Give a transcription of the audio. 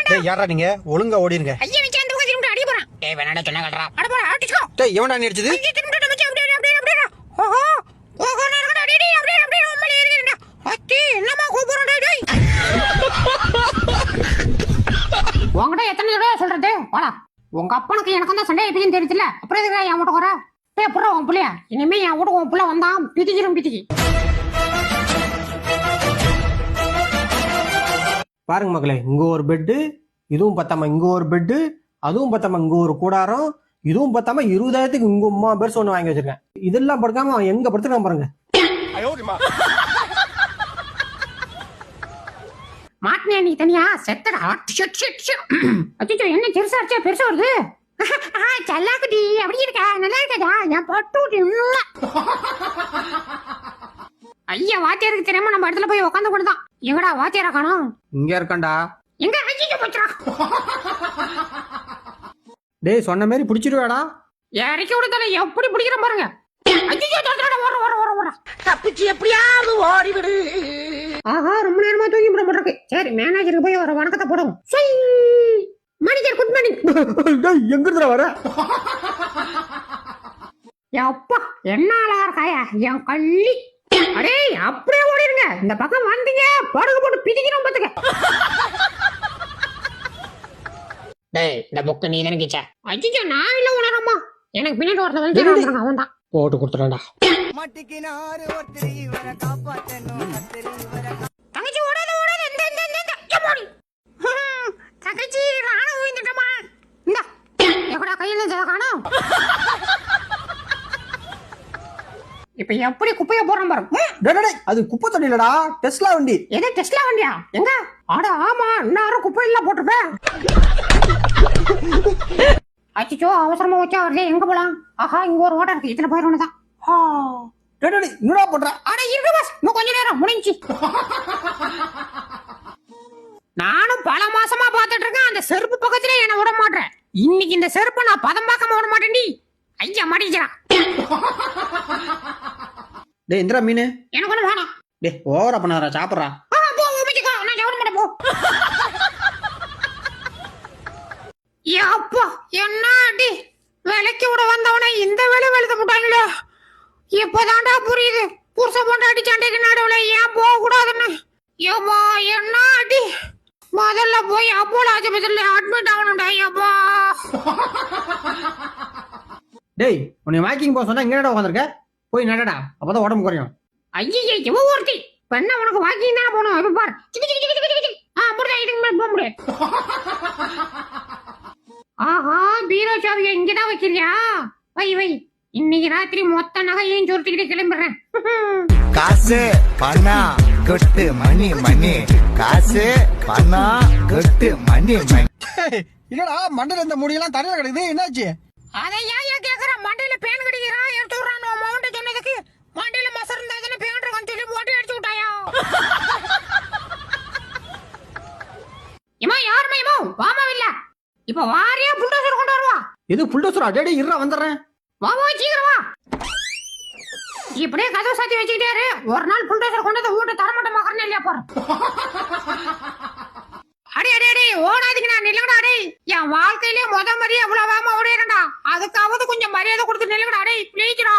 டேய் யாரா நீங்க ஒழுங்கா ஓடிருங்க. ஐயா வச்சு அந்த பக்கம் திரும்பி அடி போறான். டேய் வேணாடா சொன்னா கல்றா. அட போடா அடிச்சுக்கோ. டேய் எவன்டா நீ அடிச்சது? ஐயா திரும்பி மச்சான் அப்படியே. ஓஹோ ஓஹோ நேரடா அடி அப்படியே உம்மல ஏறிடா. அத்தி என்னமா கூப்புறடா டேய். உங்கடா எத்தனை தடவை சொல்றது? வாடா. உங்க அப்பனுக்கு எனக்கு தான் சண்டை எப்படின்னு தெரியல. அப்புறம் எதுக்கு என் வீட்டுக்கு வர? டேய் புறா உன் புள்ளையா. இனிமே என் வீட்டுக்கு உன் புள்ள வந்தான் பிதிக்கி. பாருங்க மக்களே, இங்க ஒரு பெட்டு, இதுவும் பத்தாம இங்க ஒரு பெட்டு, அதுவும் பத்தாம இங்க ஒரு கூடாரம், இதுவும் பத்தாம 20,000க்கு இங்க 3 பேர் ஒண்ணு வாங்கி வச்சிருக்கேன். இதெல்லாம் படுக்காம அவன் எங்க படுத்துருக்கான் பாருங்க. மாட்டினியா நீ தனியா செத்தடா. அச்சோ என்ன பெருசா வருது. சல்லாக்குடி அப்படி இருக்கா? நல்லா இருக்கா? என் பட்டு ஐயா வாத்தியாருக்கு தெரியாம நம்ம இடத்துல போய் உட்காந்து கொடுத்தான். எங்கடா வாத்தியாரா காணோம்? இங்க இருக்கான்டா. எங்க ஐயா போச்சுடா. டேய் சொன்ன மாதிரி பிடிச்சிருவாடா. இறக்கி விடுதல எப்படி பிடிக்கிற பாருங்க. தப்பிச்சு எப்படியாவது ஓடிவிடு. ஆஹா ரொம்ப நேரமா தூங்கி போட்டுருக்கு. சரி மேனேஜருக்கு போய் ஒரு வணக்கத்தை போடுவோம். Manager good morning. டேய் எங்க இருந்துடா வர? அப்பா என்ன அழகா இருக்காயா என் கள்ளி. அடே அப்படியே ஓடிருங்க. இந்த பக்கம் வந்தீங்க படகு போட்டு பிதிக்கிறோம் பாத்துக்க. டேய் இந்த புக் நீ தானே கிச்சா? அஜிஜோ நான் இல்ல உணரம்மா. எனக்கு பின்னாடி ஒருத்தன் வந்து அவன் தான் போட்டு கொடுத்துறேன்டா. தங்கச்சி ஓடாத தங்கச்சி ராணுவ வந்துட்டமா. இந்த எங்கடா கையில காணோம். இப்ப எப்படி குப்பைய போறான் பாரு. டேய் அது குப்பை தண்ணி இல்லடா, டெஸ்லா வண்டி. எது டெஸ்லா வண்டியா? எங்க? அட ஆமா இன்னும் குப்பை எல்லாம் போட்டுருப்பேன். அச்சோ அவசரமா வச்சா வருது. எங்க போலாம்? ஆஹா இங்க ஒரு ஓட்டம் இருக்கு. இத்தனை போயிரும் தான். டேய் என்னடா பண்ற? அட இருக்கு பாஸ் இன்னும் கொஞ்ச நேரம் முடிஞ்சு. நானும் பல மாசமா பாத்துட்டு இருக்கேன். அந்த செருப்பு பக்கத்துல என்ன விட மாட்டேன். இன்னைக்கு இந்த செருப்பை நான் பதம் பார்க்காம விட மாட்டேன்டி. ஐயா மாட்டிக்கிறா. டேய் இந்திரா மீன் எனக்கு ஒண்ணு வேணாம். டேய் ஓவரா பண்ணாதடா, சாப்பிடுறா. போ உமிச்சுக்கோ. நான் சாப்பிட மாட்டேன் போ. அப்பா என்ன அடி. விலைக்கு விட வந்தவனை இந்த வேலை வெளுத்து போட்டாங்களே. இப்பதான்டா புரியுது புருஷ பொண்டாட்டி சண்டைக்கு நடுவுல ஏன் போக கூடாதுன்னு. ஏமா என்ன அடி. முதல்ல போய் அப்போல ஆஸ்பத்திரியில அட்மிட் ஆகணும்டா. ஏப்பா டேய் உன்னை வாக்கிங் போக சொன்னா எங்கடா உட்காந்துருக்க? போய் நடடா, அப்பதான் உடம்பு குறையும். ஐயே இவ ஒருத்தி பெண்ண உனக்கு வாக்கிங் தான் போகணும். இப்ப பாரு முடியா இதுக்கு மேல போக முடியாது. ஆஹா பீரோ சாவியை இங்கதான் வைக்கிறியா? வை இன்னைக்கு ராத்திரி மொத்த நகையும் சுருட்டிக்கிட்டு கிளம்பிடுறேன். காசு பணம் கொட்டு மணி காசு பணம் கொட்டு மணி. இல்லடா மண்டல இந்த முடியெல்லாம் தரையில கிடக்குது, என்னாச்சு? அதையா கேக்குற? மண்டையில பேன் கடிக்கிறான் எடுத்து விடுறான். மவுண்ட சொன்னதுக்கு மண்டையில மசர் இருந்தா பேன் இருக்கான்னு சொல்லி போட்டு அடிச்சு விட்டாயா? இம்மா யாருமே இம்மா வாமா இல்ல. இப்ப வாரியா புல்டோசர் கொண்டு வருவா. இது புல்டோசரா? டேய் இருடா வந்துடுறேன். வா சீக்கிரம் வா. இப்படியே கதவு சாத்தி வச்சுக்கிட்டே ஒரு நாள் புல்டோசர் கொண்டு வீட்டை தரமாட்டமாக்கறேன்னு இல்லையா பாரு. அடி ஓடாதீங்கண்ணா நில்லுங்கடா. அடே என் வாழ்க்கையிலே முத மாதிரியே எவ்வளவு வேகமா ஓடிடுறா. அதுக்காவது கொஞ்சம் மரியாதை கொடுத்து நில்லுங்கடா. அடே பிளீஸ்டா.